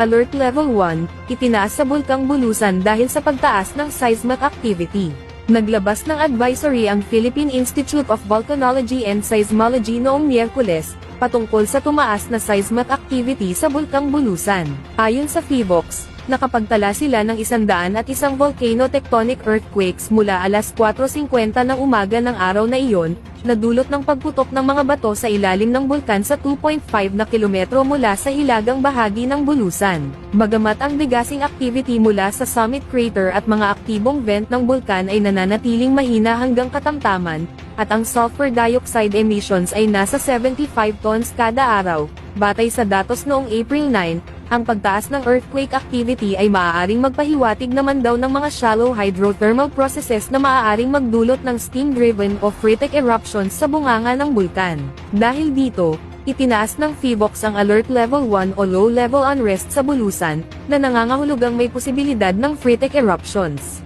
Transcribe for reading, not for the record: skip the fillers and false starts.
Alert Level 1, itinaas sa Bulkang Bulusan dahil sa pagtaas ng seismic activity. Naglabas ng advisory ang Philippine Institute of Volcanology and Seismology noong Miyerkules, patungkol sa tumaas na seismic activity sa Bulkang Bulusan. Ayon sa PHIVOLCS, nakapagtala sila ng 101 volcano-tectonic earthquakes mula alas 4:50 ng umaga ng araw na iyon, na dulot ng pagputok ng mga bato sa ilalim ng bulkan sa 2.5 na kilometro mula sa hilagang bahagi ng bulusan. Bagamat ang degassing activity mula sa summit crater at mga aktibong vent ng bulkan ay nananatiling mahina hanggang katamtaman, at ang sulfur dioxide emissions ay nasa 75 tons kada araw, batay sa datos noong April 9, ang pagtaas ng earthquake activity ay maaaring magpahiwatig naman daw ng mga shallow hydrothermal processes na maaaring magdulot ng steam-driven o phreatic eruptions sa bunganga ng bulkan. Dahil dito, itinaas ng PHIVOLCS ang Alert Level 1 o Low Level Unrest sa Bulusan, na nangangahulugang may posibilidad ng phreatic eruptions.